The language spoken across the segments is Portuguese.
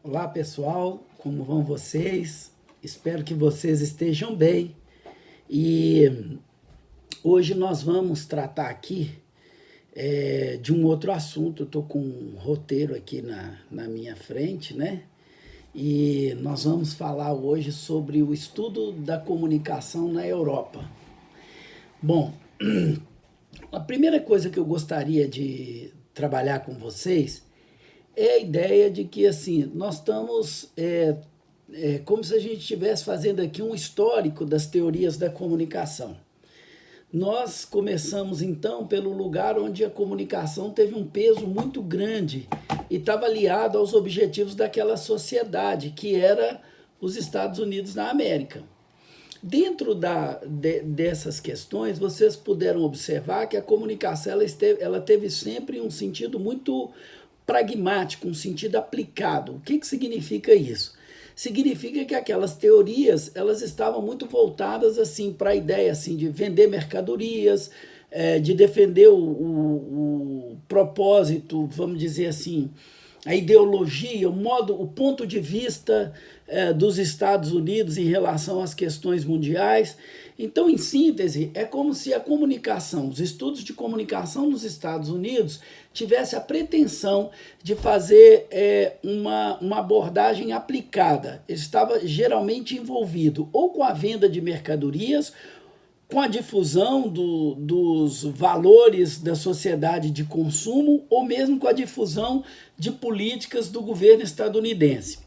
Olá pessoal, como vão vocês? Espero que vocês estejam bem. E hoje nós vamos tratar aqui de um outro assunto. Eu estou com um roteiro aqui na minha frente, né? E nós vamos falar hoje sobre o estudo da comunicação na Europa. Bom, a primeira coisa que eu gostaria de trabalhar com vocês é a ideia de que assim nós estamos como se a gente estivesse fazendo aqui um histórico das teorias da comunicação. Nós começamos então pelo lugar onde a comunicação teve um peso muito grande e estava aliado aos objetivos daquela sociedade, que era os Estados Unidos da América. Dentro dessas questões, vocês puderam observar que a comunicação ela teve sempre um sentido muito pragmático, um sentido aplicado. O que significa isso? Significa que aquelas teorias elas estavam muito voltadas assim para a ideia assim de vender mercadorias, de defender o propósito, vamos dizer assim, a ideologia, o ponto de vista dos Estados Unidos em relação às questões mundiais. Então, em síntese, é como se a comunicação, os estudos de comunicação nos Estados Unidos tivesse a pretensão de fazer uma abordagem aplicada. Ele estava geralmente envolvido ou com a venda de mercadorias, com a difusão dos valores da sociedade de consumo ou mesmo com a difusão de políticas do governo estadunidense.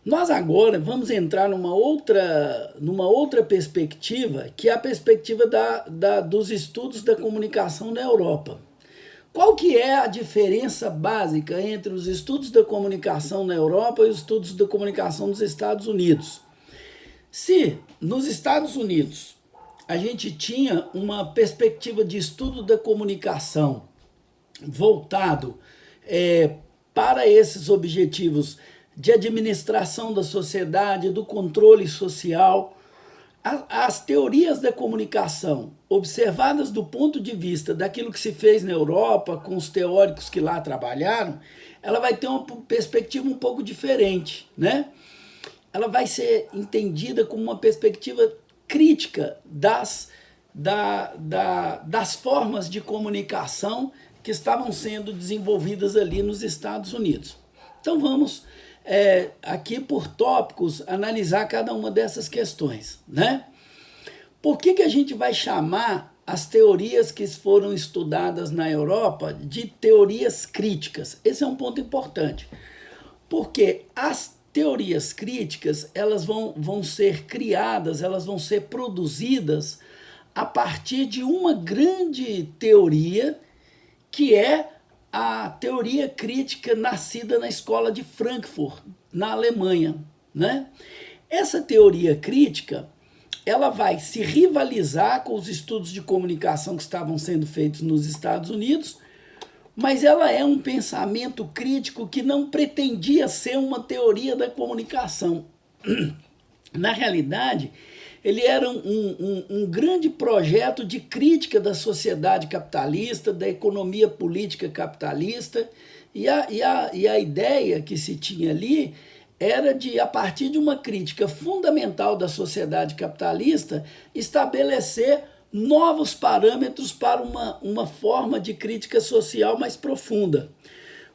Nós agora vamos entrar numa outra perspectiva, que é a perspectiva dos estudos da comunicação na Europa. Qual que é a diferença básica entre os estudos da comunicação na Europa e os estudos da comunicação nos Estados Unidos? Se nos Estados Unidos a gente tinha uma perspectiva de estudo da comunicação voltado para esses objetivos de administração da sociedade, do controle social, as teorias da comunicação, observadas do ponto de vista daquilo que se fez na Europa, com os teóricos que lá trabalharam, ela vai ter uma perspectiva um pouco diferente, né? Ela vai ser entendida como uma perspectiva crítica das formas de comunicação que estavam sendo desenvolvidas ali nos Estados Unidos. Então vamos aqui por tópicos analisar cada uma dessas questões, né? Por que a gente vai chamar as teorias que foram estudadas na Europa de teorias críticas? Esse é um ponto importante, porque as teorias críticas elas vão ser criadas, elas vão ser produzidas a partir de uma grande teoria que é a teoria crítica nascida na escola de Frankfurt, na Alemanha, né? Essa teoria crítica ela vai se rivalizar com os estudos de comunicação que estavam sendo feitos nos Estados Unidos, mas ela é um pensamento crítico que não pretendia ser uma teoria da comunicação. Na realidade, ele era um grande projeto de crítica da sociedade capitalista, da economia política capitalista, e a ideia que se tinha ali era de, a partir de uma crítica fundamental da sociedade capitalista, estabelecer novos parâmetros para uma forma de crítica social mais profunda.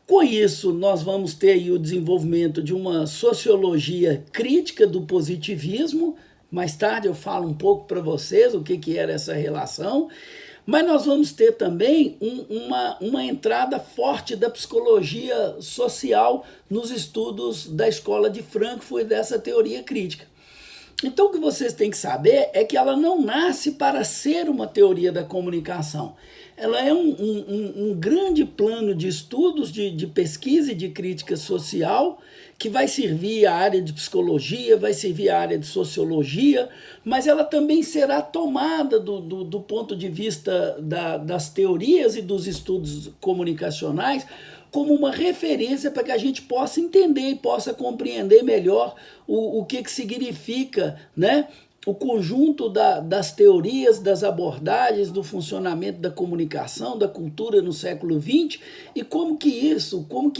Com isso, nós vamos ter aí o desenvolvimento de uma sociologia crítica do positivismo. Mais tarde eu falo um pouco para vocês o que era essa relação, mas nós vamos ter também uma entrada forte da psicologia social nos estudos da escola de Frankfurt e dessa teoria crítica. Então o que vocês têm que saber é que ela não nasce para ser uma teoria da comunicação. Ela é um grande plano de estudos, de pesquisa e de crítica social, que vai servir à área de psicologia, vai servir à área de sociologia, mas ela também será tomada do ponto de vista das teorias e dos estudos comunicacionais como uma referência para que a gente possa entender e possa compreender melhor o que significa, né, o conjunto das teorias, das abordagens do funcionamento da comunicação, da cultura no século XX, e como que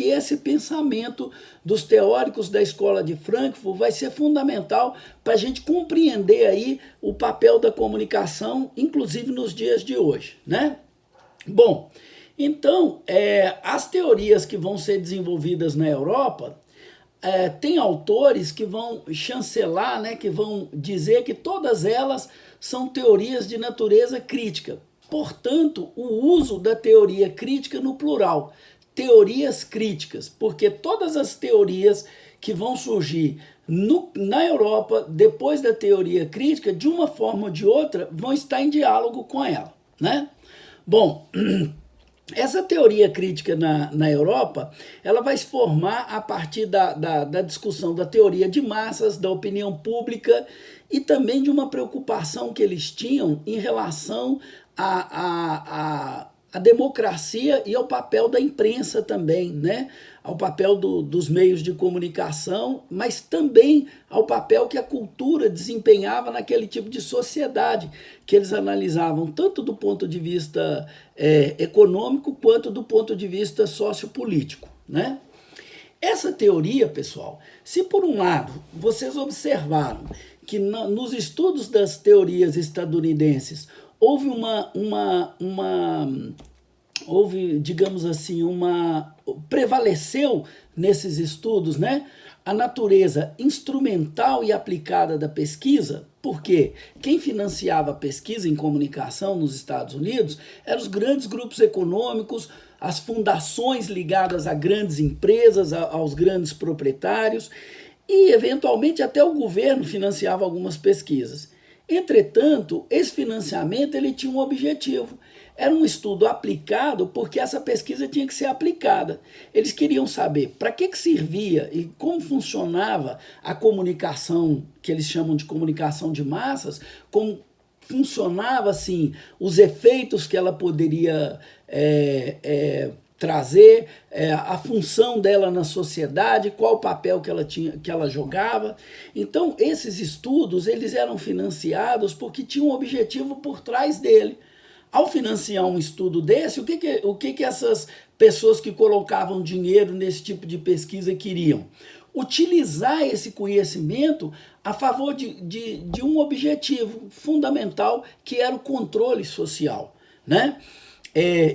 esse pensamento dos teóricos da Escola de Frankfurt vai ser fundamental para a gente compreender aí o papel da comunicação, inclusive nos dias de hoje, né? Bom, então, as teorias que vão ser desenvolvidas na Europa, tem autores que vão chancelar, né, que vão dizer que todas elas são teorias de natureza crítica. Portanto, o uso da teoria crítica no plural, teorias críticas, porque todas as teorias que vão surgir na Europa, depois da teoria crítica, de uma forma ou de outra, vão estar em diálogo com ela, né? Bom, essa teoria crítica na Europa, ela vai se formar a partir da discussão da teoria de massas, da opinião pública e também de uma preocupação que eles tinham em relação à democracia e ao papel da imprensa também, né? Ao papel dos meios de comunicação, mas também ao papel que a cultura desempenhava naquele tipo de sociedade, que eles analisavam tanto do ponto de vista econômico quanto do ponto de vista sociopolítico, né? Essa teoria, pessoal, se por um lado vocês observaram que nos estudos das teorias estadunidenses houve, digamos assim, prevaleceu nesses estudos, né, a natureza instrumental e aplicada da pesquisa, porque quem financiava a pesquisa em comunicação nos Estados Unidos eram os grandes grupos econômicos, as fundações ligadas a grandes empresas, aos grandes proprietários, e eventualmente até o governo financiava algumas pesquisas. Entretanto, esse financiamento ele tinha um objetivo. Era um estudo aplicado porque essa pesquisa tinha que ser aplicada. Eles queriam saber para que servia e como funcionava a comunicação, que eles chamam de comunicação de massas, como funcionava assim, os efeitos que ela poderia trazer, a função dela na sociedade, qual o papel que ela jogava. Então, esses estudos eles eram financiados porque tinham um objetivo por trás dele. Ao financiar um estudo desse, o que essas pessoas que colocavam dinheiro nesse tipo de pesquisa queriam? Utilizar esse conhecimento a favor de um objetivo fundamental, que era o controle social, né?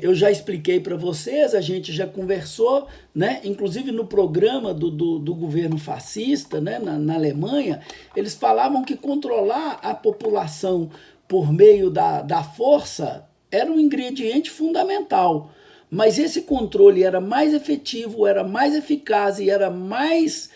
Eu já expliquei para vocês, a gente já conversou, né? Inclusive no programa do governo fascista, né? Na Alemanha, eles falavam que controlar a população por meio da força era um ingrediente fundamental, mas esse controle era mais efetivo, era mais eficaz e era mais,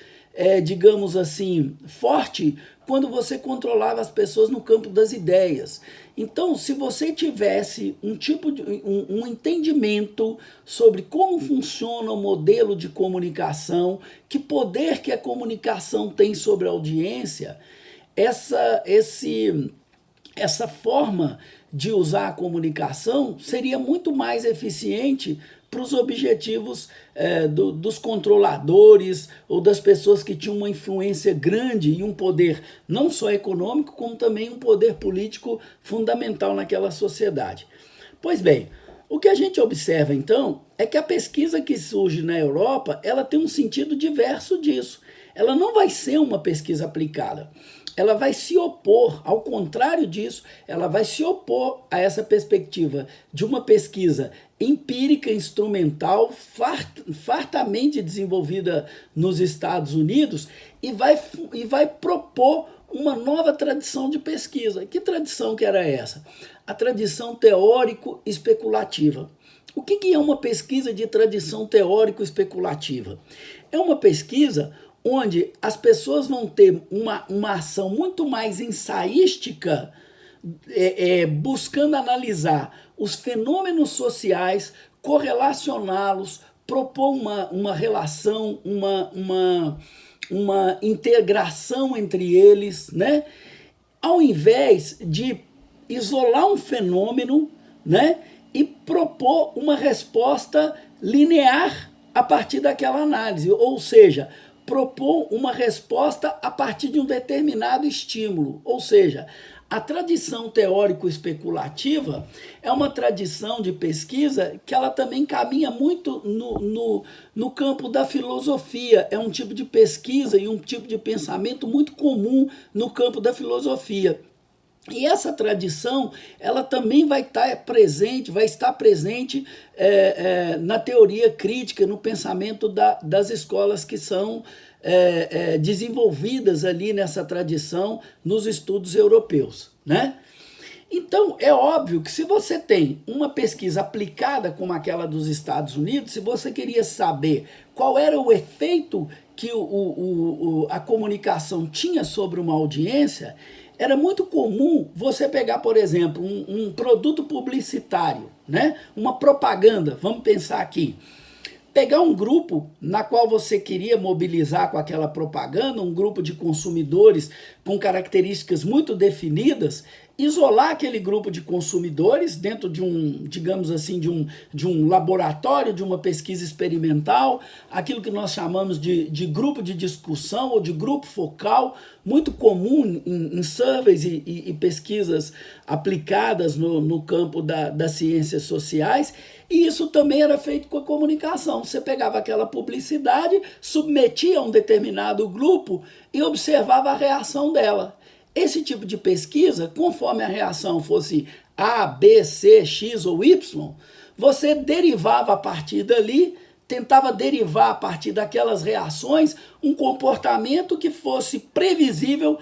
digamos assim, forte quando você controlava as pessoas no campo das ideias. Então, se você tivesse um entendimento sobre como funciona o modelo de comunicação, que poder que a comunicação tem sobre a audiência, essa forma de usar a comunicação seria muito mais eficiente para os objetivos dos controladores ou das pessoas que tinham uma influência grande e um poder não só econômico, como também um poder político fundamental naquela sociedade. Pois bem, o que a gente observa então é que a pesquisa que surge na Europa, ela tem um sentido diverso disso. Ela não vai ser uma pesquisa aplicada. Ela vai se opor, ao contrário disso, ela vai se opor a essa perspectiva de uma pesquisa empírica, instrumental, fartamente desenvolvida nos Estados Unidos e vai propor uma nova tradição de pesquisa. Que tradição que era essa? A tradição teórico-especulativa. O que é uma pesquisa de tradição teórico-especulativa? É uma pesquisa onde as pessoas vão ter uma ação muito mais ensaística, buscando analisar os fenômenos sociais, correlacioná-los, propor uma relação, uma integração entre eles, né? Ao invés de isolar um fenômeno, né? E propor uma resposta linear a partir daquela análise, ou seja, propor uma resposta a partir de um determinado estímulo. Ou seja, a tradição teórico-especulativa é uma tradição de pesquisa que ela também caminha muito no campo da filosofia. É um tipo de pesquisa e um tipo de pensamento muito comum no campo da filosofia. E essa tradição, ela também vai estar presente na teoria crítica, no pensamento das escolas que são desenvolvidas ali nessa tradição nos estudos europeus, né? Então, é óbvio que se você tem uma pesquisa aplicada como aquela dos Estados Unidos, se você queria saber qual era o efeito que a comunicação tinha sobre uma audiência, era muito comum você pegar, por exemplo, um produto publicitário, né? Uma propaganda, vamos pensar aqui. Pegar um grupo na qual você queria mobilizar com aquela propaganda, um grupo de consumidores com características muito definidas, isolar aquele grupo de consumidores dentro de um, digamos assim, de um laboratório, de uma pesquisa experimental, aquilo que nós chamamos de grupo de discussão ou de grupo focal, muito comum em surveys e pesquisas aplicadas no campo das ciências sociais. E isso também era feito com a comunicação. Você pegava aquela publicidade, submetia a um determinado grupo e observava a reação dela. Esse tipo de pesquisa, conforme a reação fosse A, B, C, X ou Y, você derivava a partir dali, tentava derivar a partir daquelas reações um comportamento que fosse previsível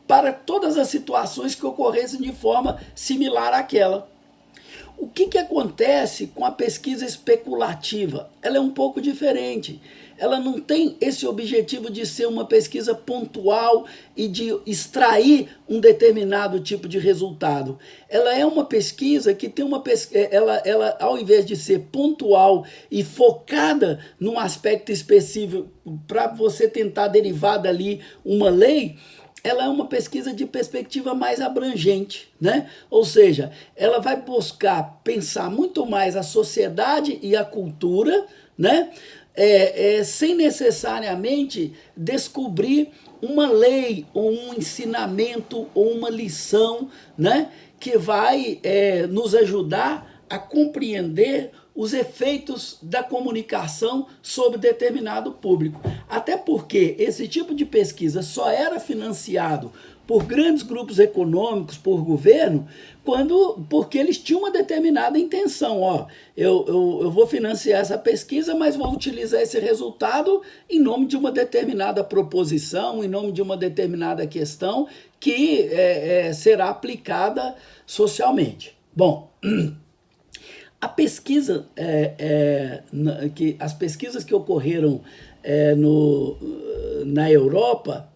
para todas as situações que ocorressem de forma similar àquela. O que acontece com a pesquisa especulativa? Ela é um pouco diferente. Ela não tem esse objetivo de ser uma pesquisa pontual e de extrair um determinado tipo de resultado. Ela é uma pesquisa que tem ela ao invés de ser pontual e focada num aspecto específico para você tentar derivar dali uma lei, ela é uma pesquisa de perspectiva mais abrangente, né? Ou seja, ela vai buscar pensar muito mais a sociedade e a cultura, né? Sem necessariamente descobrir uma lei ou um ensinamento ou uma lição, né? Que vai nos ajudar a compreender os efeitos da comunicação sobre determinado público. Até porque esse tipo de pesquisa só era financiado por grandes grupos econômicos, por governo, porque eles tinham uma determinada intenção. Ó, eu vou financiar essa pesquisa, mas vou utilizar esse resultado em nome de uma determinada proposição, em nome de uma determinada questão que será aplicada socialmente. Bom, a pesquisa, as pesquisas que ocorreram na Europa,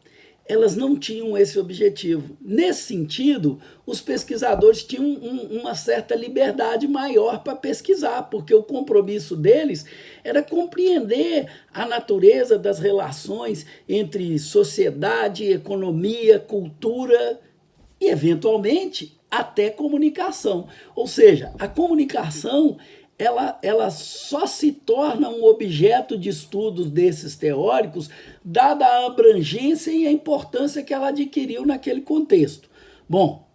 elas não tinham esse objetivo. Nesse sentido, os pesquisadores tinham uma certa liberdade maior para pesquisar, porque o compromisso deles era compreender a natureza das relações entre sociedade, economia, cultura e, eventualmente, até comunicação. Ou seja, a comunicação ela só se torna um objeto de estudos desses teóricos dada a abrangência e a importância que ela adquiriu naquele contexto. Bom,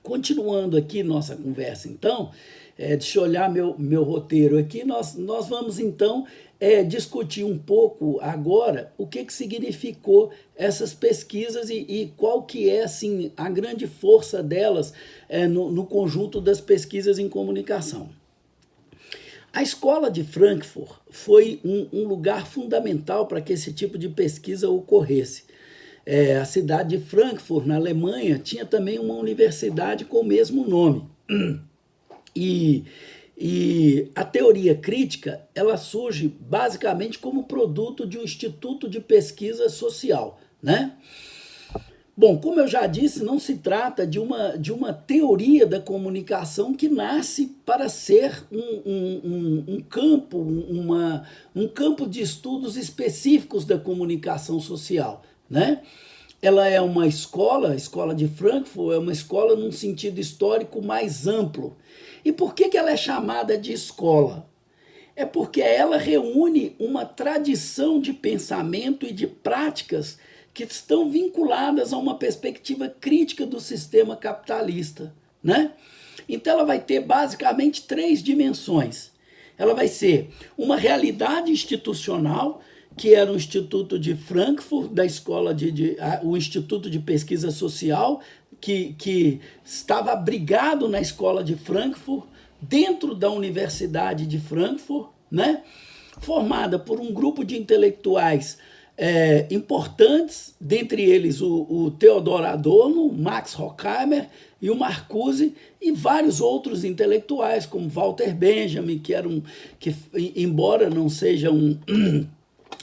continuando aqui nossa conversa, então, deixa eu olhar meu roteiro aqui, nós vamos então discutir um pouco agora o que significou essas pesquisas e qual que é assim, a grande força delas no conjunto das pesquisas em comunicação. A escola de Frankfurt foi um lugar fundamental para que esse tipo de pesquisa ocorresse. A cidade de Frankfurt, na Alemanha, tinha também uma universidade com o mesmo nome. E a teoria crítica, ela surge basicamente como produto de um instituto de pesquisa social, né? Bom, como eu já disse, não se trata de uma teoria da comunicação que nasce para ser um campo de estudos específicos da comunicação social, né? Ela é uma escola, a escola de Frankfurt é uma escola num sentido histórico mais amplo. E por que ela é chamada de escola? É porque ela reúne uma tradição de pensamento e de práticas que estão vinculadas a uma perspectiva crítica do sistema capitalista, né? Então ela vai ter basicamente três dimensões. Ela vai ser uma realidade institucional, que era o Instituto de Frankfurt, da escola o Instituto de Pesquisa Social, que estava abrigado na escola de Frankfurt, dentro da Universidade de Frankfurt, né? Formada por um grupo de intelectuais importantes, dentre eles o Theodor Adorno, Max Horkheimer e o Marcuse, e vários outros intelectuais, como Walter Benjamin, que embora não seja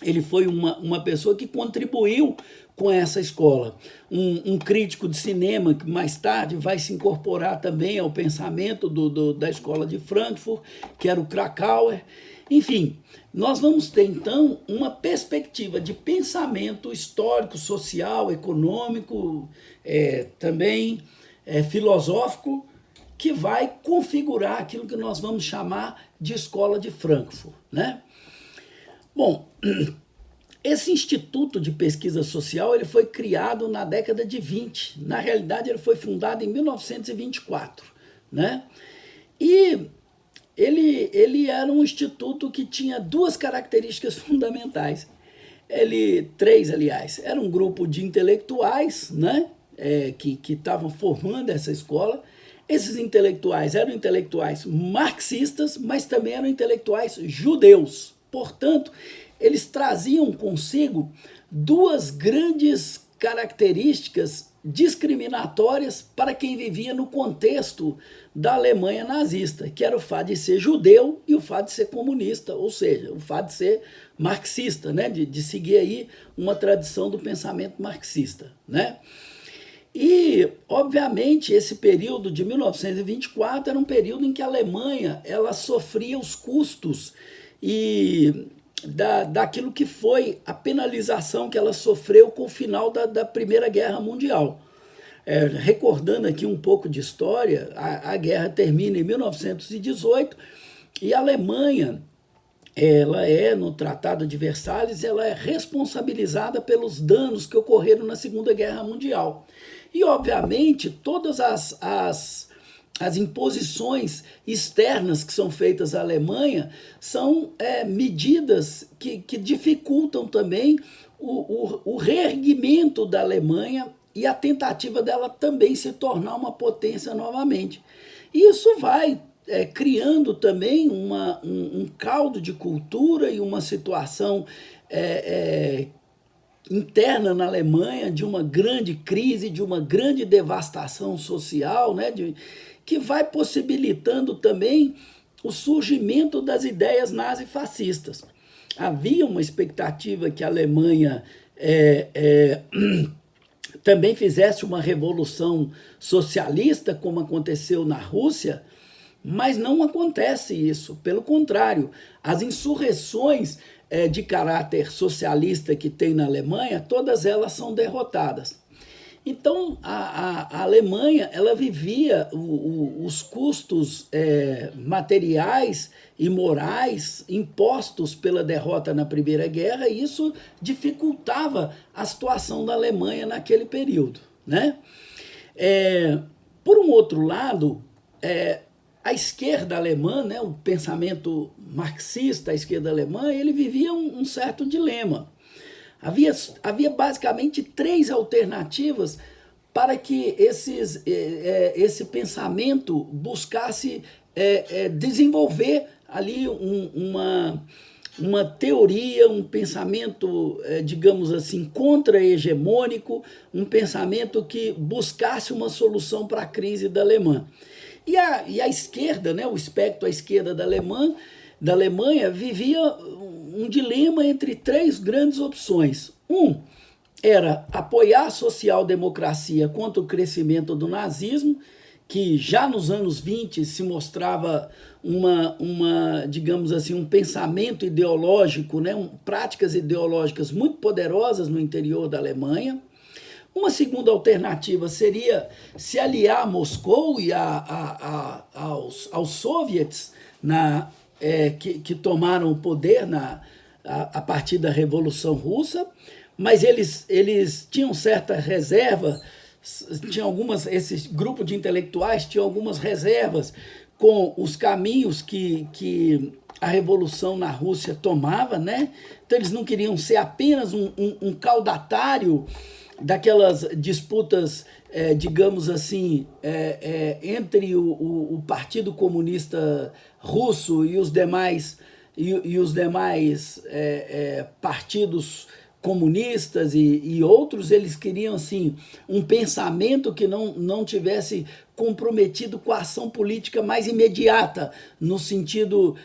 ele foi uma pessoa que contribuiu com essa escola. Um crítico de cinema que mais tarde vai se incorporar também ao pensamento da escola de Frankfurt, que era o Krakauer. Enfim, nós vamos ter então uma perspectiva de pensamento histórico, social, econômico, também filosófico, que vai configurar aquilo que nós vamos chamar de escola de Frankfurt, né? Bom, esse Instituto de Pesquisa Social ele foi criado na década de 20. Na realidade, ele foi fundado em 1924, né? E ele era um instituto que tinha duas características fundamentais. Três, aliás. Era um grupo de intelectuais, né? Que estavam formando essa escola. Esses intelectuais eram intelectuais marxistas, mas também eram intelectuais judeus. Portanto, eles traziam consigo duas grandes características discriminatórias para quem vivia no contexto da Alemanha nazista, que era o fato de ser judeu e o fato de ser comunista, ou seja, o fato de ser marxista, né? de seguir aí uma tradição do pensamento marxista, né? E, obviamente, esse período de 1924 era um período em que a Alemanha ela sofria os custos daquilo que foi a penalização que ela sofreu com o final da Primeira Guerra Mundial. Recordando aqui um pouco de história, a guerra termina em 1918 e a Alemanha, no Tratado de Versalhes, ela é responsabilizada pelos danos que ocorreram na Segunda Guerra Mundial. E, obviamente, todas as imposições externas que são feitas à Alemanha são medidas que dificultam também o reerguimento da Alemanha e a tentativa dela também se tornar uma potência novamente. E isso vai criando também um caldo de cultura e uma situação interna na Alemanha de uma grande crise, de uma grande devastação social, né, que vai possibilitando também o surgimento das ideias nazifascistas. Havia uma expectativa que a Alemanha também fizesse uma revolução socialista, como aconteceu na Rússia, mas não acontece isso. Pelo contrário, as insurreições de caráter socialista que tem na Alemanha, todas elas são derrotadas. Então, a Alemanha ela vivia os custos materiais e morais impostos pela derrota na Primeira Guerra, e isso dificultava a situação da Alemanha naquele período, né? Por um outro lado, a esquerda alemã, né, o pensamento marxista, a esquerda alemã, ele vivia um certo dilema. Havia basicamente três alternativas para que esse pensamento buscasse desenvolver ali uma teoria, um pensamento, digamos assim, contra-hegemônico, um pensamento que buscasse uma solução para a crise da Alemanha. E a esquerda, né, o espectro à esquerda da Alemanha, vivia um dilema entre três grandes opções. Era apoiar a social-democracia contra o crescimento do nazismo, que já nos anos 20 se mostrava digamos assim, um pensamento ideológico, né, práticas ideológicas muito poderosas no interior da Alemanha. Uma segunda alternativa seria se aliar a Moscou e aos soviets que tomaram o poder a partir da Revolução Russa, mas eles tinham certa reserva, esse grupo de intelectuais tinha algumas reservas com os caminhos que a Revolução na Rússia tomava, né? Então eles não queriam ser apenas um caudatário daquelas disputas, digamos assim, entre o Partido Comunista Russo e os demais, partidos comunistas e outros. Eles queriam assim um pensamento que não tivesse comprometido com a ação política mais imediata, no sentido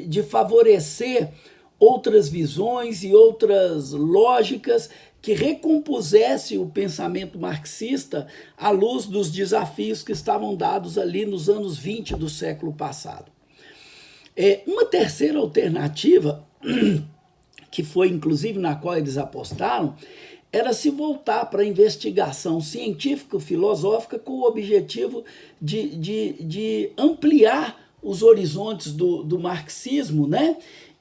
de favorecer outras visões e outras lógicas que recompusesse o pensamento marxista à luz dos desafios que estavam dados ali nos anos 20 do século passado. Uma terceira alternativa, que foi inclusive na qual eles apostaram, era se voltar para a investigação científico-filosófica com o objetivo de ampliar os horizontes do marxismo, né?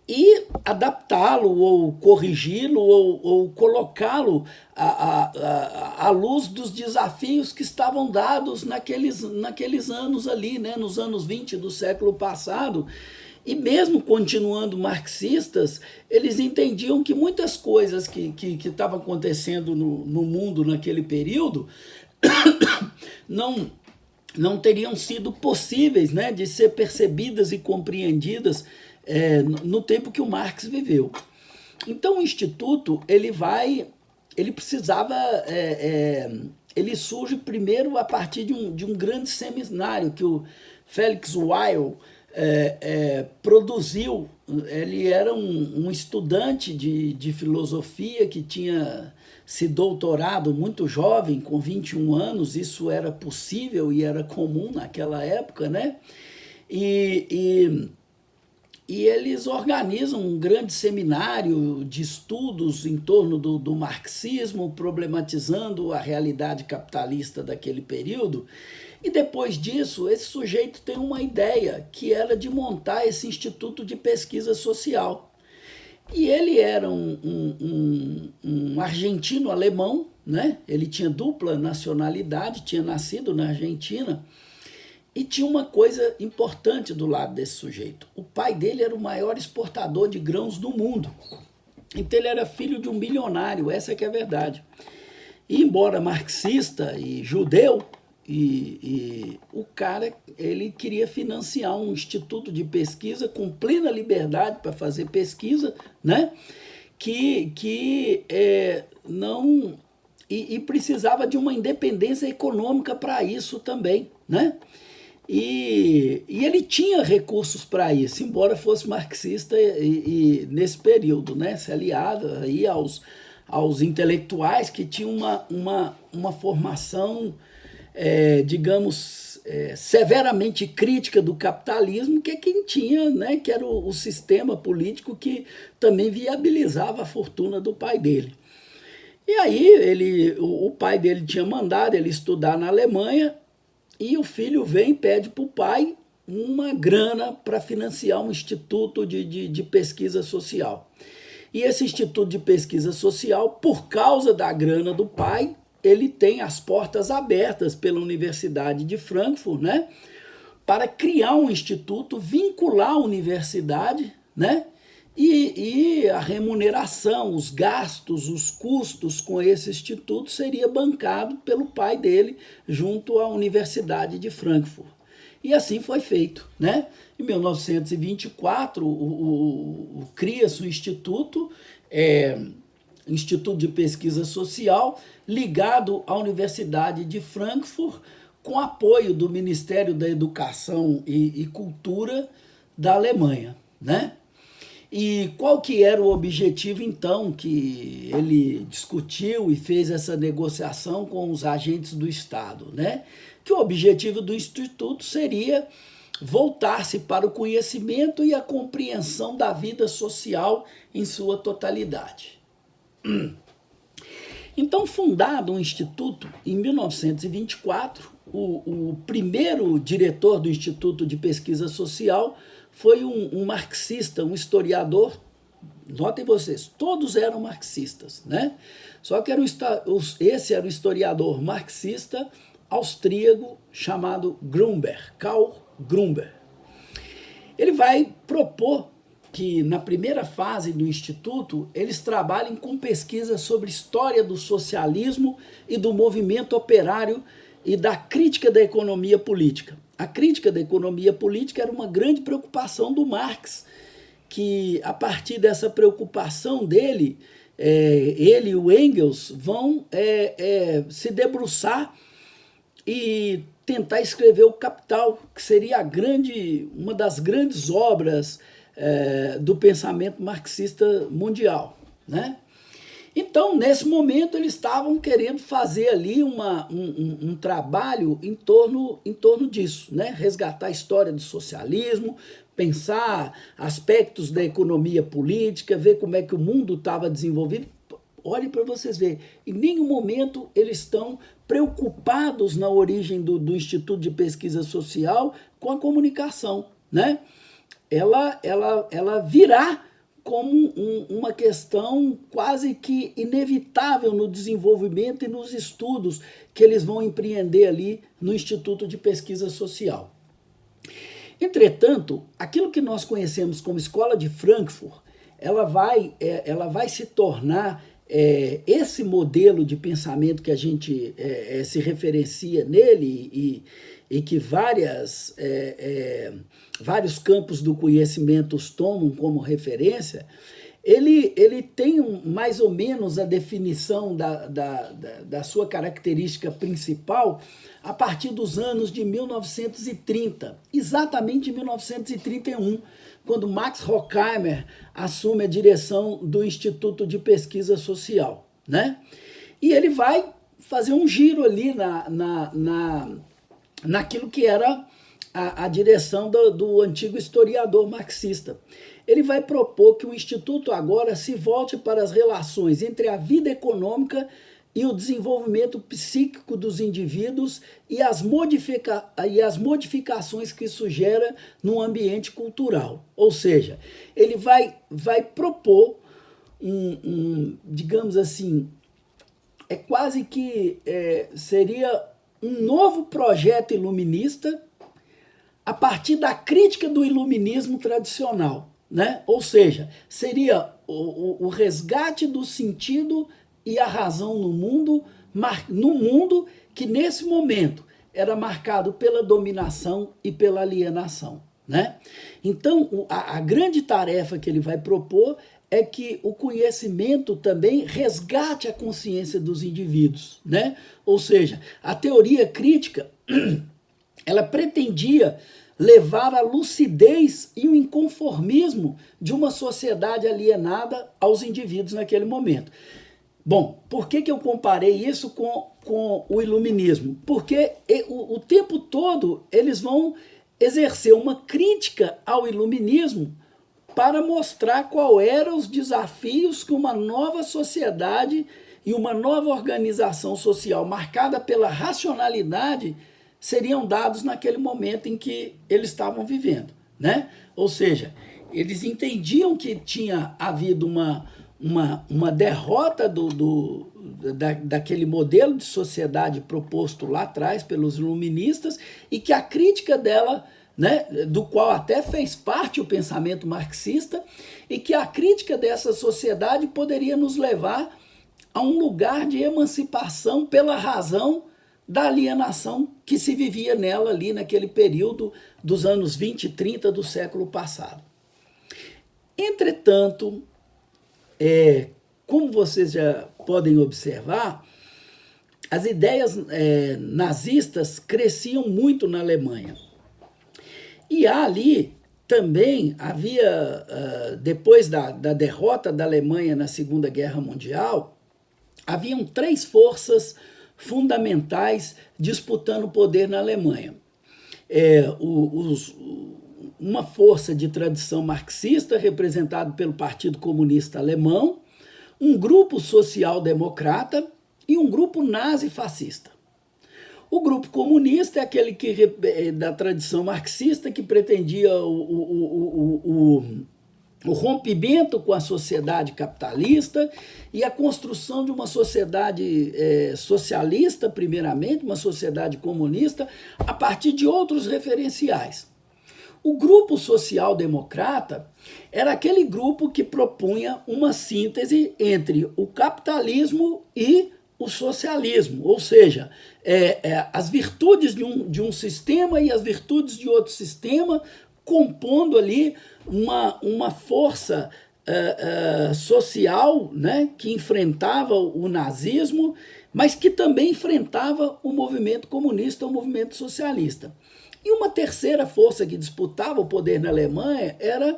E adaptá-lo ou corrigi-lo ou colocá-lo à luz dos desafios que estavam dados naqueles anos ali, né? Nos anos 20 do século passado. E mesmo continuando marxistas, eles entendiam que muitas coisas que estavam acontecendo no mundo naquele período não teriam sido possíveis, né, de ser percebidas e compreendidas no tempo que o Marx viveu. Então o Instituto ele surge primeiro a partir de um grande seminário que o Felix Weil produziu. Ele era um estudante de filosofia que tinha se doutorado muito jovem, com 21 anos. Isso era possível e era comum naquela época, né? E eles organizam um grande seminário de estudos em torno do marxismo, problematizando a realidade capitalista daquele período. E depois disso, esse sujeito tem uma ideia, que era de montar esse Instituto de Pesquisa Social. E ele era um argentino-alemão, né? Ele tinha dupla nacionalidade, tinha nascido na Argentina. E tinha uma coisa importante do lado desse sujeito. O pai dele era o maior exportador de grãos do mundo. Então ele era filho de um milionário, essa que é a verdade. E embora marxista e judeu, o cara ele queria financiar um instituto de pesquisa com plena liberdade para fazer pesquisa, né? E precisava de uma independência econômica para isso também, né? E ele tinha recursos para isso, embora fosse marxista e nesse período, né, se aliado aí aos intelectuais que tinham uma formação, digamos, severamente crítica do capitalismo, que é quem tinha, né, que era o sistema político que também viabilizava a fortuna do pai dele. E aí o pai dele tinha mandado ele estudar na Alemanha. E o filho vem e pede para o pai uma grana para financiar um instituto de pesquisa social. E esse instituto de pesquisa social, por causa da grana do pai, ele tem as portas abertas pela Universidade de Frankfurt, né, para criar um instituto, vincular a universidade, né, e a remuneração, os gastos, os custos com esse instituto seria bancado pelo pai dele junto à Universidade de Frankfurt. E assim foi feito, né? Em 1924, cria-se o Instituto de Pesquisa Social, ligado à Universidade de Frankfurt, com apoio do Ministério da Educação e Cultura da Alemanha, né? E qual que era o objetivo, então, que ele discutiu e fez essa negociação com os agentes do Estado, né? Que o objetivo do Instituto seria voltar-se para o conhecimento e a compreensão da vida social em sua totalidade. Então, fundado um instituto em 1924, o primeiro diretor do Instituto de Pesquisa Social foi um marxista, um historiador. Notem vocês, todos eram marxistas, né? Só que esse era um historiador marxista austríaco chamado Grünberg, Karl Grünberg. Ele vai propor que na primeira fase do Instituto eles trabalhem com pesquisas sobre história do socialismo e do movimento operário e da crítica da economia política. A crítica da economia política era uma grande preocupação do Marx, que a partir dessa preocupação dele, ele e o Engels vão se debruçar e tentar escrever o Capital, que seria uma das grandes obras do pensamento marxista mundial, né? Então, nesse momento, eles estavam querendo fazer ali um trabalho em torno disso, né? Resgatar a história do socialismo, pensar aspectos da economia política, ver como é que o mundo estava desenvolvido. Olhem para vocês verem, em nenhum momento eles estão preocupados na origem do Instituto de Pesquisa Social com a comunicação, né? Ela virá como uma questão quase que inevitável no desenvolvimento e nos estudos que eles vão empreender ali no Instituto de Pesquisa Social. Entretanto, aquilo que nós conhecemos como Escola de Frankfurt, ela vai se tornar esse modelo de pensamento que a gente se referencia nele e que vários campos do conhecimento os tomam como referência. Ele tem mais ou menos a definição da sua característica principal a partir dos anos de 1930, exatamente em 1931, quando Max Horkheimer assume a direção do Instituto de Pesquisa Social, né? E ele vai fazer um giro ali naquilo que era a direção do antigo historiador marxista. Ele vai propor que o Instituto agora se volte para as relações entre a vida econômica e o desenvolvimento psíquico dos indivíduos e as modificações que isso gera no ambiente cultural. Ou seja, ele vai propor digamos assim, quase que seria um novo projeto iluminista a partir da crítica do iluminismo tradicional, né? Ou seja, seria o resgate do sentido e a razão no mundo que nesse momento era marcado pela dominação e pela alienação, né? Então, a grande tarefa que ele vai propor é que o conhecimento também resgate a consciência dos indivíduos, né? Ou seja, a teoria crítica ela pretendia levar a lucidez e o inconformismo de uma sociedade alienada aos indivíduos naquele momento. Bom, por que eu comparei isso com o iluminismo? Porque o tempo todo eles vão exercer uma crítica ao iluminismo para mostrar quais eram os desafios que uma nova sociedade e uma nova organização social marcada pela racionalidade seriam dados naquele momento em que eles estavam vivendo, né? Ou seja, eles entendiam que tinha havido uma derrota daquele modelo de sociedade proposto lá atrás pelos iluministas e que a crítica dela, né, do qual até fez parte o pensamento marxista, e que a crítica dessa sociedade poderia nos levar a um lugar de emancipação pela razão da alienação que se vivia nela ali naquele período dos anos 20 e 30 do século passado. Entretanto, como vocês já podem observar, as ideias nazistas cresciam muito na Alemanha. E ali também havia, depois da derrota da Alemanha na Segunda Guerra Mundial, haviam 3 forças fundamentais disputando o poder na Alemanha. Uma força de tradição marxista, representada pelo Partido Comunista Alemão, um grupo social-democrata e um grupo nazi-fascista. O grupo comunista é aquele que da tradição marxista que pretendia o rompimento com a sociedade capitalista e a construção de uma sociedade socialista, primeiramente, uma sociedade comunista, a partir de outros referenciais. O grupo social-democrata era aquele grupo que propunha uma síntese entre o capitalismo e o socialismo, ou seja, as virtudes de um sistema e as virtudes de outro sistema, compondo ali uma força social, né, que enfrentava o nazismo, mas que também enfrentava o movimento comunista, o movimento socialista. E uma terceira força que disputava o poder na Alemanha era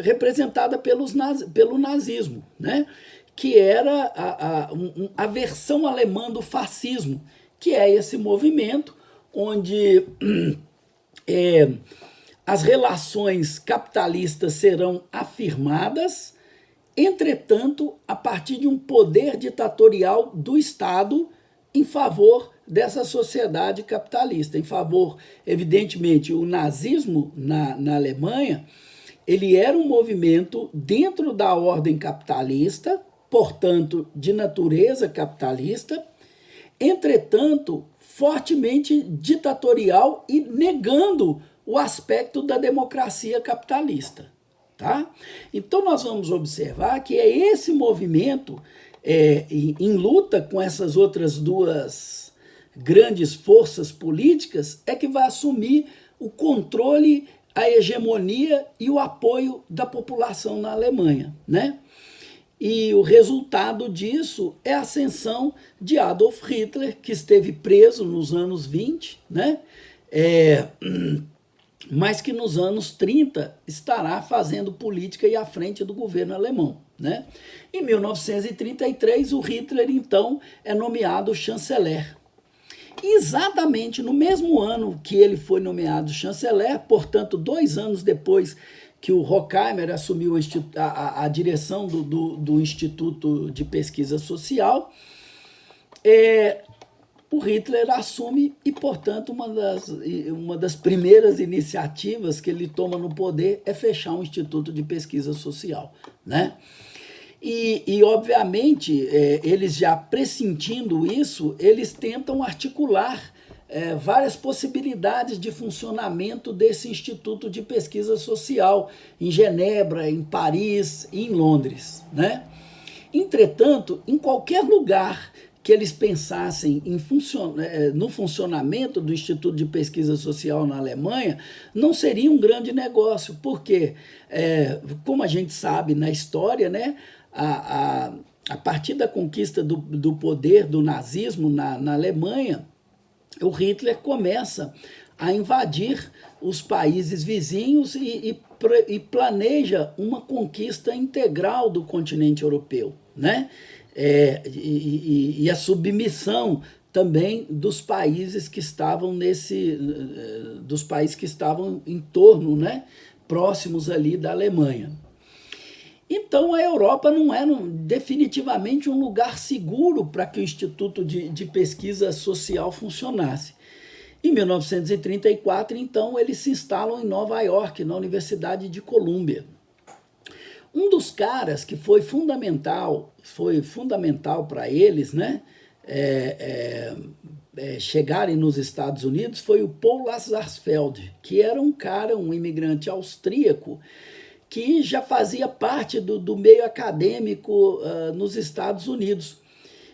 representada pelo nazismo, né? Que era a versão alemã do fascismo, que é esse movimento onde as relações capitalistas serão afirmadas, entretanto, a partir de um poder ditatorial do Estado em favor dessa sociedade capitalista, em favor, evidentemente, o nazismo na Alemanha, ele era um movimento dentro da ordem capitalista, portanto, de natureza capitalista, entretanto, fortemente ditatorial e negando o aspecto da democracia capitalista. Tá? Então, nós vamos observar que é esse movimento, em luta com essas outras duas grandes forças políticas, é que vai assumir o controle, a hegemonia e o apoio da população na Alemanha, né? E o resultado disso é a ascensão de Adolf Hitler, que esteve preso nos anos 20, né? Mas que nos anos 30 estará fazendo política e à frente do governo alemão, né? Em 1933, o Hitler, então, é nomeado chanceler. Exatamente no mesmo ano que ele foi nomeado chanceler, portanto, 2 anos depois que o Horkheimer assumiu a direção do Instituto de Pesquisa Social, o Hitler assume e, portanto, uma das primeiras iniciativas que ele toma no poder é fechar um Instituto de Pesquisa Social, né? E obviamente, eles já pressentindo isso, eles tentam articular várias possibilidades de funcionamento desse Instituto de Pesquisa Social em Genebra, em Paris e em Londres, né? Entretanto, em qualquer lugar que eles pensassem no funcionamento do Instituto de Pesquisa Social na Alemanha, não seria um grande negócio, porque, como a gente sabe na história, né, a partir da conquista do poder do nazismo na Alemanha, o Hitler começa a invadir os países vizinhos e planeja uma conquista integral do continente europeu, né? E a submissão também dos países que estavam dos países que estavam em torno, né, próximos ali da Alemanha. Então a Europa não era definitivamente um lugar seguro para que o Instituto de Pesquisa Social funcionasse. Em 1934, então, eles se instalam em Nova York, na Universidade de Colômbia. Um dos caras que foi fundamental para eles, né, chegarem nos Estados Unidos foi o Paul Lazarsfeld, que era um imigrante austríaco, que já fazia parte do meio acadêmico nos Estados Unidos.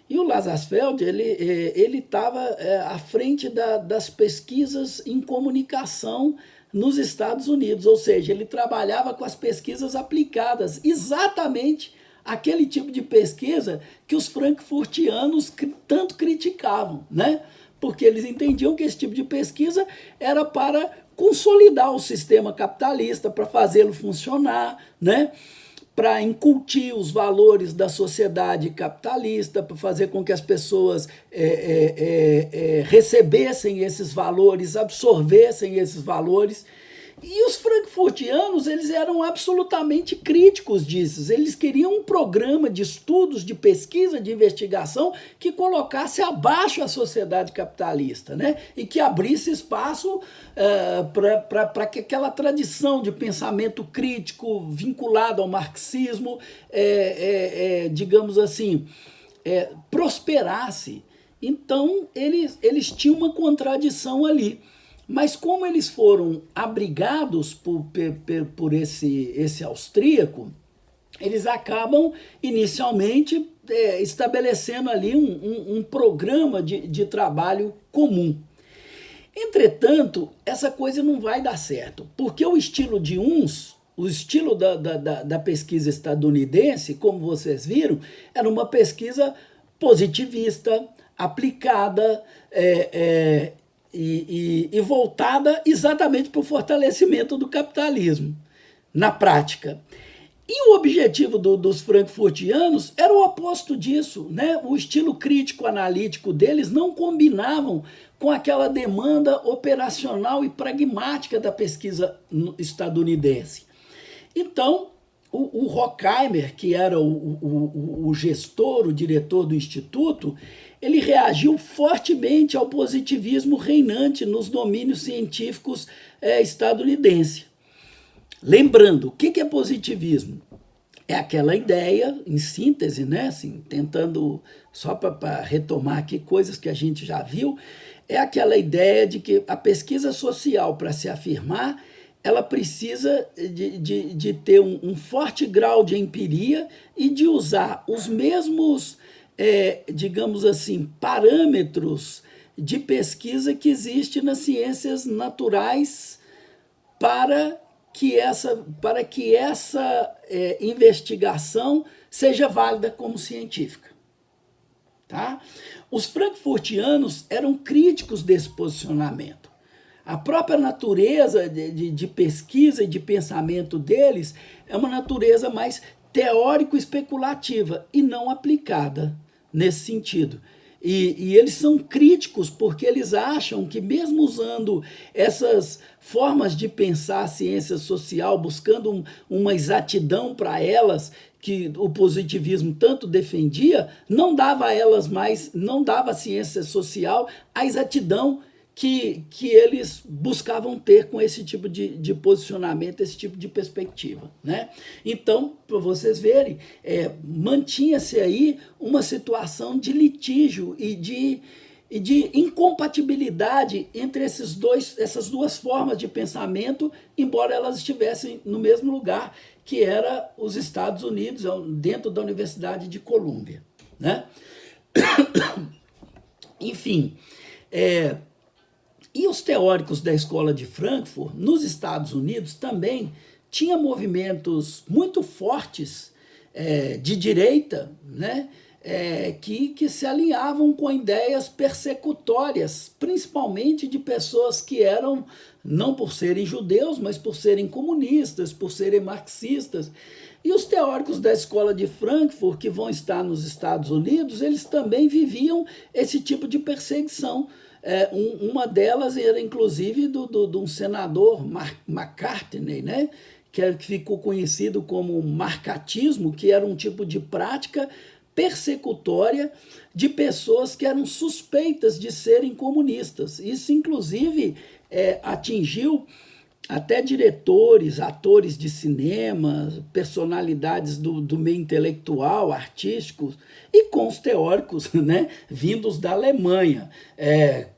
E o Lazarsfeld, ele estava à frente das pesquisas em comunicação nos Estados Unidos, ou seja, ele trabalhava com as pesquisas aplicadas, exatamente aquele tipo de pesquisa que os frankfurtianos tanto criticavam, né? Porque eles entendiam que esse tipo de pesquisa era para consolidar o sistema capitalista, para fazê-lo funcionar, né? Para incutir os valores da sociedade capitalista, para fazer com que as pessoas recebessem esses valores, absorvessem esses valores. E os frankfurtianos, eles eram absolutamente críticos disso. Eles queriam um programa de estudos, de pesquisa, de investigação que colocasse abaixo a sociedade capitalista, né? E que abrisse espaço para que aquela tradição de pensamento crítico vinculado ao marxismo, digamos assim, prosperasse. Então, eles tinham uma contradição ali. Mas como eles foram abrigados por esse austríaco, eles acabam inicialmente estabelecendo ali um programa de trabalho comum. Entretanto, essa coisa não vai dar certo, porque o estilo de uns, o estilo da pesquisa estadunidense, como vocês viram, era uma pesquisa positivista, aplicada, e voltada exatamente para o fortalecimento do capitalismo, na prática. E o objetivo dos frankfurtianos era o oposto disso, né? O estilo crítico analítico deles não combinavam com aquela demanda operacional e pragmática da pesquisa estadunidense. Então, o Horkheimer, que era o gestor, o diretor do instituto, ele reagiu fortemente ao positivismo reinante nos domínios científicos estadunidenses. Lembrando, o que é positivismo? É aquela ideia, em síntese, né, assim, tentando, só para retomar aqui coisas que a gente já viu, é aquela ideia de que a pesquisa social, para se afirmar, ela precisa de ter um forte grau de empiria e de usar os mesmos, digamos assim, parâmetros de pesquisa que existem nas ciências naturais para que essa investigação seja válida como científica. Tá? Os frankfurtianos eram críticos desse posicionamento. A própria natureza de pesquisa e de pensamento deles é uma natureza mais teórico-especulativa e não aplicada nesse sentido. E eles são críticos porque eles acham que, mesmo usando essas formas de pensar a ciência social, buscando uma exatidão para elas, que o positivismo tanto defendia, não dava a elas mais, não dava à ciência social a exatidão que eles buscavam ter com esse tipo de posicionamento, esse tipo de perspectiva, né? Então, para vocês verem, mantinha-se aí uma situação de litígio e de incompatibilidade entre essas duas formas de pensamento, embora elas estivessem no mesmo lugar, que era os Estados Unidos, dentro da Universidade de Colômbia, né? Enfim, e os teóricos da escola de Frankfurt, nos Estados Unidos, também tinham movimentos muito fortes de direita, né, que se alinhavam com ideias persecutórias, principalmente de pessoas que eram, não por serem judeus, mas por serem comunistas, por serem marxistas. E os teóricos da escola de Frankfurt, que vão estar nos Estados Unidos, eles também viviam esse tipo de perseguição. Uma delas era, inclusive, de um senador, McCartney, né? Que ficou conhecido como marcatismo, que era um tipo de prática persecutória de pessoas que eram suspeitas de serem comunistas. Isso, inclusive, atingiu até diretores, atores de cinema, personalidades do meio intelectual, artístico, e com os teóricos, né, vindos da Alemanha.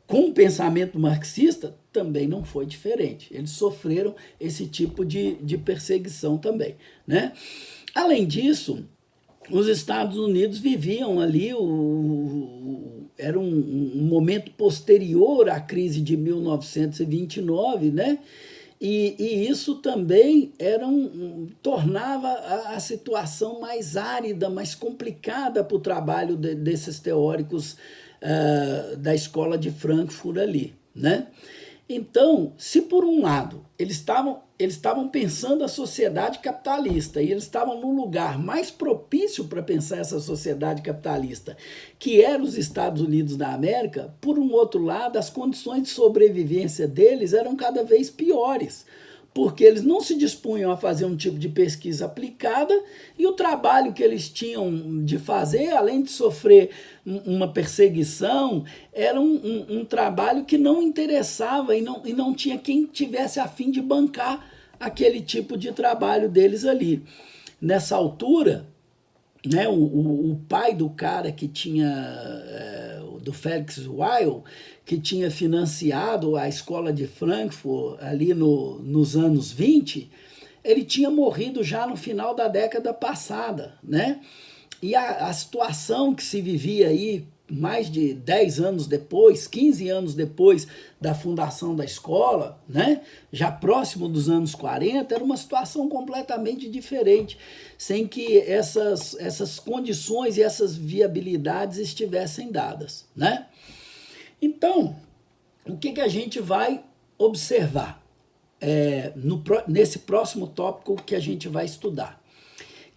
Com o pensamento marxista, também não foi diferente. Eles sofreram esse tipo de perseguição também, né? Além disso, os Estados Unidos viviam ali, era um momento posterior à crise de 1929, né? E isso também tornava a situação mais árida, mais complicada para o trabalho desses teóricos da escola de Frankfurt ali, né? Então, se por um lado eles estavam pensando a sociedade capitalista e eles estavam num lugar mais propício para pensar essa sociedade capitalista, que era os Estados Unidos da América, por um outro lado, as condições de sobrevivência deles eram cada vez piores, porque eles não se dispunham a fazer um tipo de pesquisa aplicada e o trabalho que eles tinham de fazer, além de sofrer uma perseguição, era um trabalho que não interessava e não tinha quem tivesse a fim de bancar aquele tipo de trabalho deles ali. Nessa altura, né, o pai do cara que tinha, do Felix Weil, que tinha financiado a escola de Frankfurt ali nos anos 20, ele tinha morrido já no final da década passada, né? E a situação que se vivia aí mais de 10 anos depois, 15 anos depois da fundação da escola, né, já próximo dos anos 40, era uma situação completamente diferente, sem que essas condições e essas viabilidades estivessem dadas, né? Então, o que a gente vai observar nesse próximo tópico que a gente vai estudar?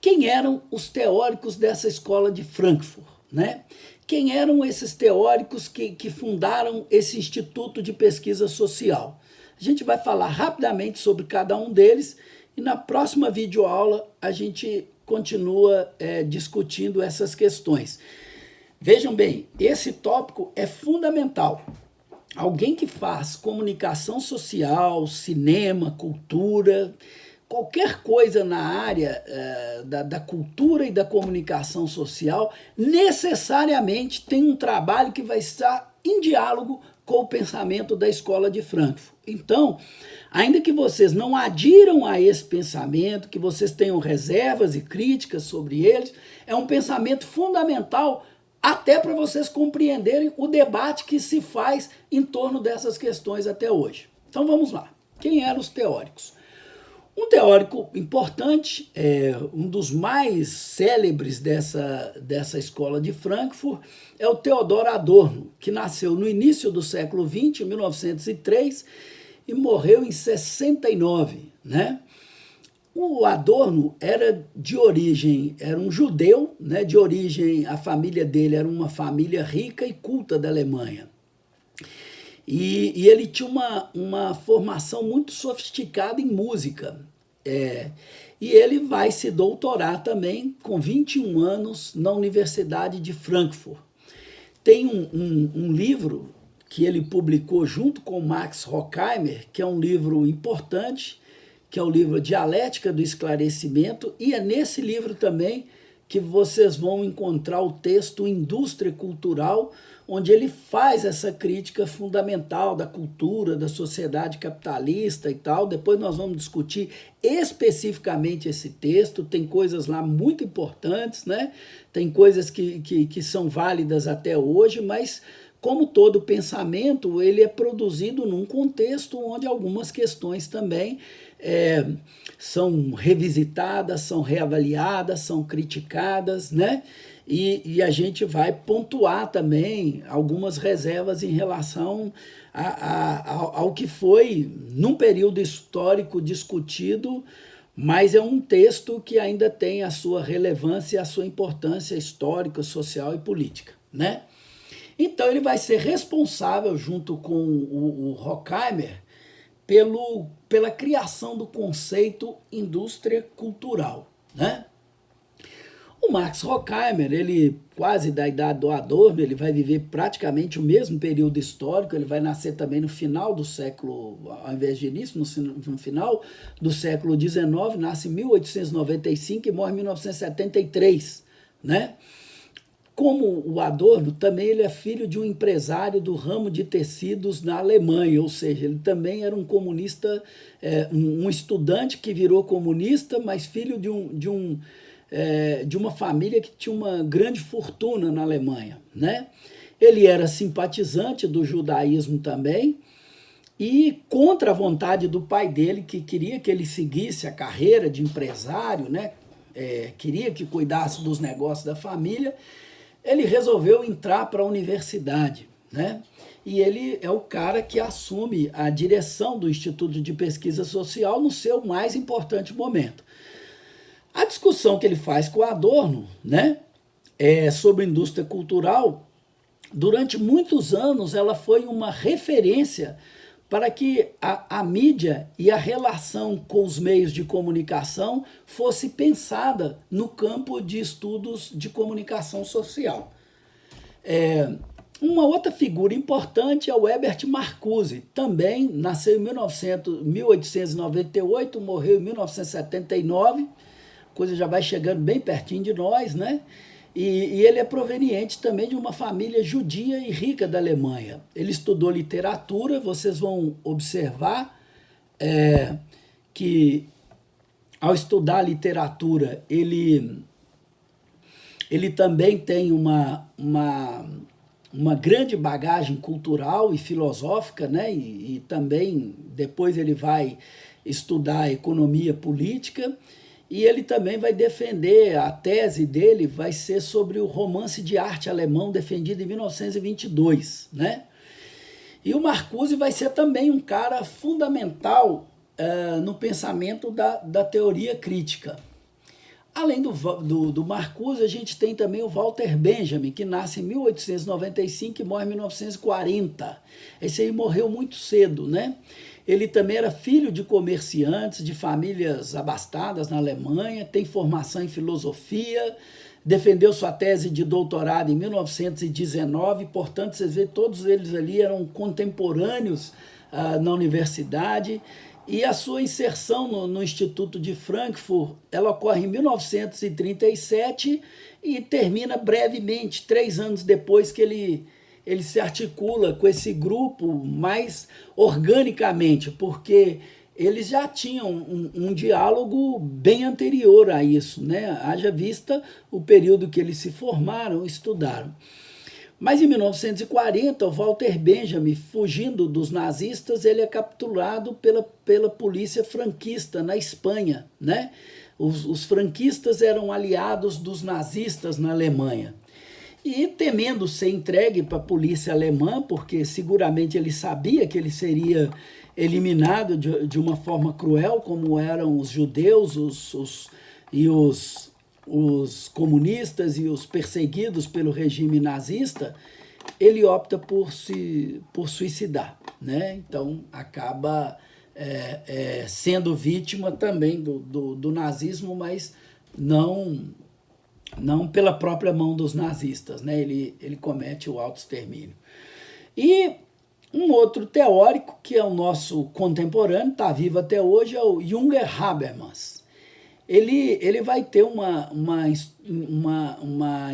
Quem eram os teóricos dessa escola de Frankfurt, né? Quem eram esses teóricos que fundaram esse Instituto de Pesquisa Social? A gente vai falar rapidamente sobre cada um deles e na próxima videoaula a gente continua discutindo essas questões. Vejam bem, esse tópico é fundamental. Alguém que faz comunicação social, cinema, cultura, qualquer coisa na área da cultura e da comunicação social, necessariamente tem um trabalho que vai estar em diálogo com o pensamento da escola de Frankfurt. Então, ainda que vocês não adiram a esse pensamento, que vocês tenham reservas e críticas sobre eles, é um pensamento fundamental até para vocês compreenderem o debate que se faz em torno dessas questões até hoje. Então vamos lá. Quem eram os teóricos? Um teórico importante, um dos mais célebres dessa escola de Frankfurt, é o Theodor Adorno, que nasceu no início do século XX, em 1903, e morreu em 69, né? O Adorno era um judeu, né, de origem, a família dele era uma família rica e culta da Alemanha. E ele tinha uma formação muito sofisticada em música. E ele vai se doutorar também com 21 anos na Universidade de Frankfurt. Tem um livro que ele publicou junto com Max Horkheimer, que é um livro importante, que é o livro Dialética do Esclarecimento, e é nesse livro também que vocês vão encontrar o texto Indústria Cultural, onde ele faz essa crítica fundamental da cultura, da sociedade capitalista e tal. Depois nós vamos discutir especificamente esse texto, tem coisas lá muito importantes, né? Tem coisas que são válidas até hoje, mas como todo pensamento, ele é produzido num contexto onde algumas questões também são revisitadas, são reavaliadas, são criticadas, né? E a gente vai pontuar também algumas reservas em relação ao que foi, num período histórico, discutido, mas é um texto que ainda tem a sua relevância e a sua importância histórica, social e política, né? Então ele vai ser responsável, junto com o Horkheimer, pela criação do conceito indústria cultural, né? O Max Horkheimer, ele quase da idade do Adorno, ele vai viver praticamente o mesmo período histórico, ele vai nascer também no final do século, ao invés de início, no final do século XIX, nasce em 1895 e morre em 1973, né? Como o Adorno, também ele é filho de um empresário do ramo de tecidos na Alemanha, ou seja, ele também era um comunista, um estudante que virou comunista, mas filho de uma família que tinha uma grande fortuna na Alemanha, né? Ele era simpatizante do judaísmo também e contra a vontade do pai dele, que queria que ele seguisse a carreira de empresário, né? Queria que cuidasse dos negócios da família. Ele resolveu entrar para a universidade, né? E ele é o cara que assume a direção do Instituto de Pesquisa Social no seu mais importante momento. A discussão que ele faz com o Adorno, né, sobre indústria cultural, durante muitos anos ela foi uma referência para que a mídia e a relação com os meios de comunicação fosse pensada no campo de estudos de comunicação social. Uma outra figura importante é o Herbert Marcuse, também nasceu em 1898, morreu em 1979, coisa já vai chegando bem pertinho de nós, né? E ele é proveniente também de uma família judia e rica da Alemanha. Ele estudou literatura, vocês vão observar que ao estudar literatura, ele também tem uma grande bagagem cultural e filosófica, né? E também depois ele vai estudar economia política. E ele também vai defender, a tese dele vai ser sobre o romance de arte alemão defendido em 1922, né? E o Marcuse vai ser também um cara fundamental no pensamento da teoria crítica. Além do Marcuse, a gente tem também o Walter Benjamin, que nasce em 1895 e morre em 1940. Esse aí morreu muito cedo, né? Ele também era filho de comerciantes, de famílias abastadas na Alemanha, tem formação em filosofia, defendeu sua tese de doutorado em 1919, portanto, vocês veem, todos eles ali eram contemporâneos na universidade. E a sua inserção no Instituto de Frankfurt, ela ocorre em 1937 e termina brevemente, 3 anos depois que ele se articula com esse grupo mais organicamente, porque eles já tinham um diálogo bem anterior a isso, né? Haja vista o período que eles se formaram, estudaram. Mas em 1940, o Walter Benjamin, fugindo dos nazistas, ele é capturado pela polícia franquista na Espanha, né? Os franquistas eram aliados dos nazistas na Alemanha. E temendo ser entregue para a polícia alemã, porque seguramente ele sabia que ele seria eliminado de uma forma cruel, como eram os judeus os comunistas e os perseguidos pelo regime nazista, ele opta por suicidar, né? Então acaba sendo vítima também do nazismo, mas não pela própria mão dos nazistas, né? Ele comete o autoextermínio. E um outro teórico, que é o nosso contemporâneo, está vivo até hoje, é o Jürgen Habermas. Ele vai ter uma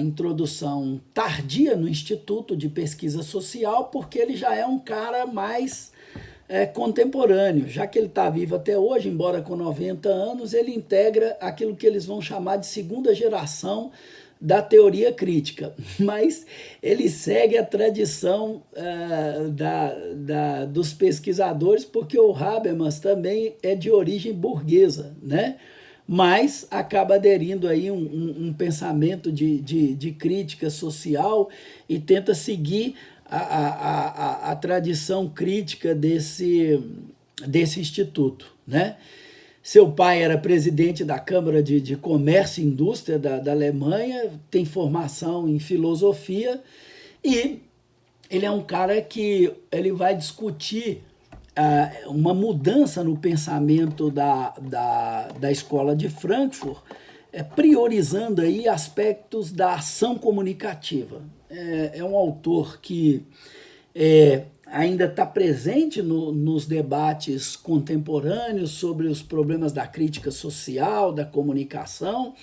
introdução tardia no Instituto de Pesquisa Social, porque ele já é um cara mais contemporâneo. Já que ele está vivo até hoje, embora com 90 anos, ele integra aquilo que eles vão chamar de segunda geração da teoria crítica, mas ele segue a tradição dos pesquisadores, porque o Habermas também é de origem burguesa, né? Mas acaba aderindo aí um pensamento de crítica social e tenta seguir a tradição crítica desse instituto, né? Seu pai era presidente da Câmara de Comércio e Indústria da Alemanha, tem formação em filosofia e ele é um cara que ele vai discutir uma mudança no pensamento da escola de Frankfurt, priorizando aí aspectos da ação comunicativa. É um autor que ainda está presente nos debates contemporâneos sobre os problemas da crítica social, da comunicação,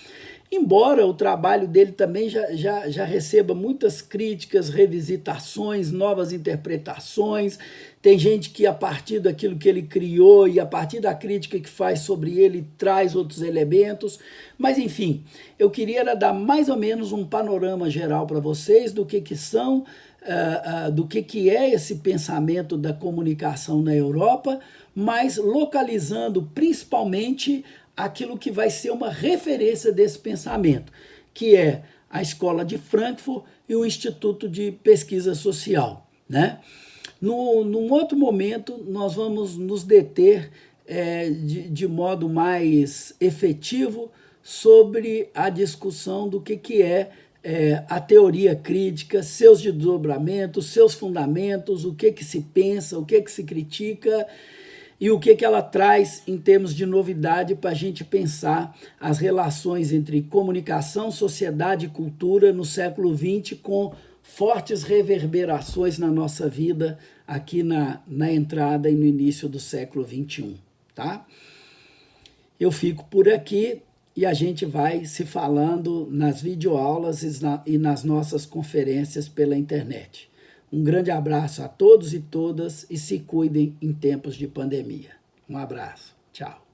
embora o trabalho dele também já receba muitas críticas, revisitações, novas interpretações. Tem gente que, a partir daquilo que ele criou e a partir da crítica que faz sobre ele, traz outros elementos. Mas, enfim, eu queria dar mais ou menos um panorama geral para vocês do que são, do que é esse pensamento da comunicação na Europa, mas localizando principalmente aquilo que vai ser uma referência desse pensamento, que é a Escola de Frankfurt e o Instituto de Pesquisa Social, né? Num outro momento, nós vamos nos deter de modo mais efetivo sobre a discussão do que é a teoria crítica, seus desdobramentos, seus fundamentos, o que se pensa, o que se critica e o que ela traz em termos de novidade para a gente pensar as relações entre comunicação, sociedade e cultura no século XX com fortes reverberações na nossa vida aqui na entrada e no início do século XXI, tá? Eu fico por aqui e a gente vai se falando nas videoaulas e nas nossas conferências pela internet. Um grande abraço a todos e todas e se cuidem em tempos de pandemia. Um abraço. Tchau.